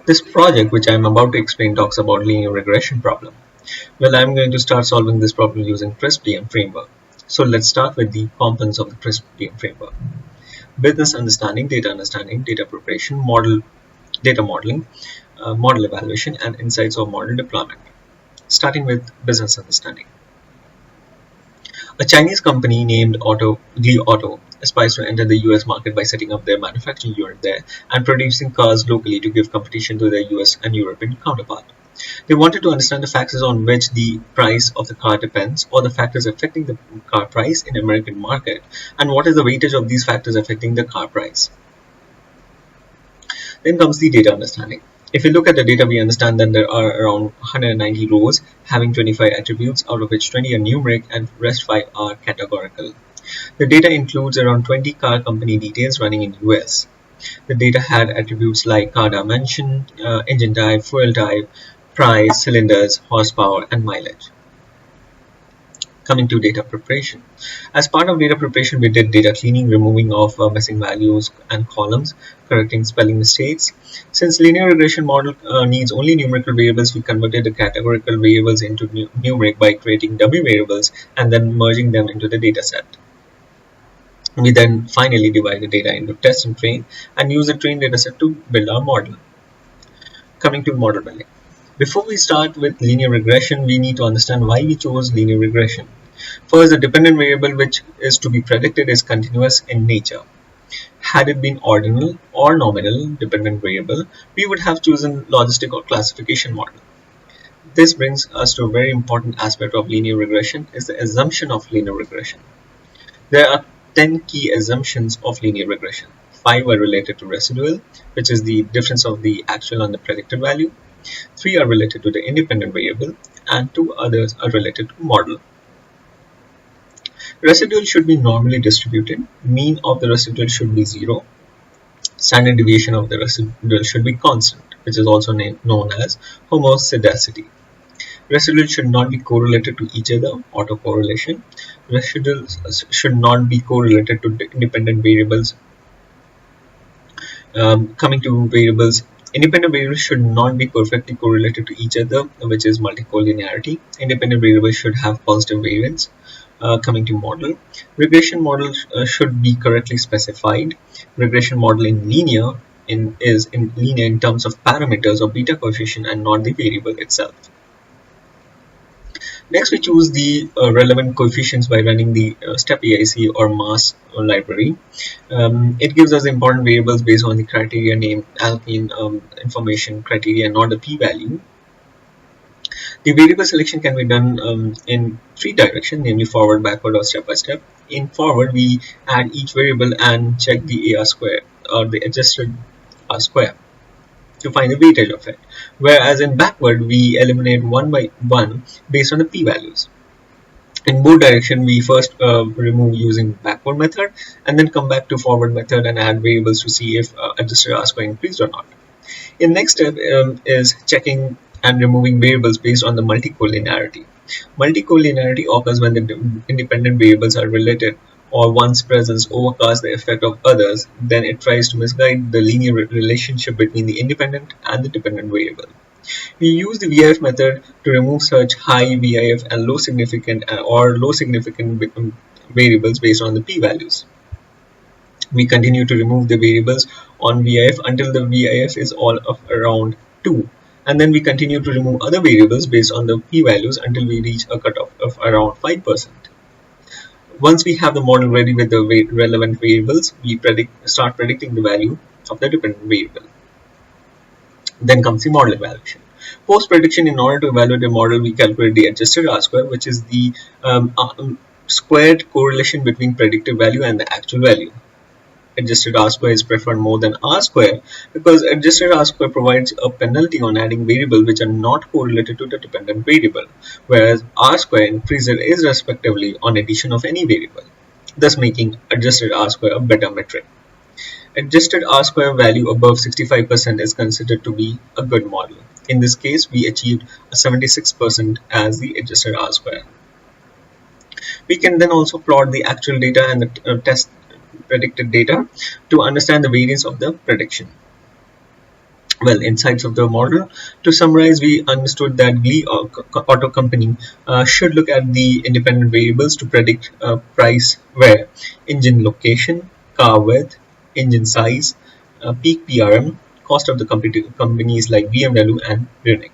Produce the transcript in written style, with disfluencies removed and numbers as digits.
This project, which I am about to explain, talks about linear regression problem. Well, I'm going to start solving this problem using CRISP-DM framework. So let's start with the components of the CRISP-DM framework. Business understanding, data preparation, data modeling, model evaluation, and insights of model deployment. Starting with business understanding. A Chinese company named Li Auto aspires to enter the US market by setting up their manufacturing unit there and producing cars locally to give competition to their US and European counterpart. They wanted to understand the factors on which the price of the car depends, or the factors affecting the car price in the American market, and what is the weightage of these factors affecting the car price. Then comes the data understanding. If we look at the data, we understand that there are around 190 rows having 25 attributes, out of which 20 are numeric and rest 5 are categorical. The data includes around 20 car company details running in US. The data had attributes like car dimension, engine type, fuel type, price, cylinders, horsepower, and mileage. Coming to data preparation. As part of data preparation, we did data cleaning, removing of missing values and columns, correcting spelling mistakes. Since linear regression model needs only numerical variables, we converted the categorical variables into numeric by creating dummy variables and then merging them into the data set. We then finally divide the data into test and train and use the trained dataset to build our model. Coming to model building. Before we start with linear regression, we need to understand why we chose linear regression. First, the dependent variable which is to be predicted is continuous in nature. Had it been ordinal or nominal dependent variable, we would have chosen logistic or classification model. This brings us to a very important aspect of linear regression, is the assumption of linear regression. There are 10 key assumptions of linear regression. 5 are related to residual, which is the difference of the actual and the predicted value. 3 are related to the independent variable, and 2 others are related to model. Residual should be normally distributed. Mean of the residual should be 0. Standard deviation of the residual should be constant, which is also known as homoscedasticity. Residuals should not be correlated to each other, autocorrelation. Residuals should not be correlated to independent variables. Coming to variables, independent variables should not be perfectly correlated to each other, which is multicollinearity. Independent variables should have positive variance. Coming to model, regression model should be correctly specified. Regression model is linear in terms of parameters or beta coefficient and not the variable itself. Next, we choose the relevant coefficients by running the step AIC or mass library. It gives us important variables based on the criteria named alkene information criteria, not the p-value. The variable selection can be done in 3 directions, namely forward, backward, or step by step. In forward, we add each variable and check the AR square or the adjusted R square to find the weightage of it. Whereas in backward, we eliminate one by one based on the p-values. In both directions, we first remove using backward method and then come back to forward method and add variables to see if adjusted R square increased or not. In next step is checking and removing variables based on the multicollinearity. Multicollinearity occurs when the independent variables are related or one's presence overcasts the effect of others. Then it tries to misguide the linear relationship between the independent and the dependent variable. We use the VIF method to remove such high VIF and low significant variables based on the p-values. We continue to remove the variables on VIF until the VIF is all of around 2. And then we continue to remove other variables based on the p-values until we reach a cutoff of around 5%. Once we have the model ready with the relevant variables, we start predicting the value of the dependent variable. Then comes the model evaluation. Post prediction, in order to evaluate a model, we calculate the adjusted R square, which is the squared correlation between predicted value and the actual value. Adjusted R square is preferred more than R square because adjusted R square provides a penalty on adding variables which are not correlated to the dependent variable, whereas R square increases irrespectively on addition of any variable, thus making adjusted R square a better metric. Adjusted R square value above 65% is considered to be a good model. In this case, we achieved a 76% as the adjusted R square. We can then also plot the actual data and the test predicted data to understand the variance of the prediction. Well, insights of the model. To summarize, we understood that Glee Auto Company should look at the independent variables to predict price where engine location, car width, engine size, peak PRM, cost of the companies like BMW and Munich.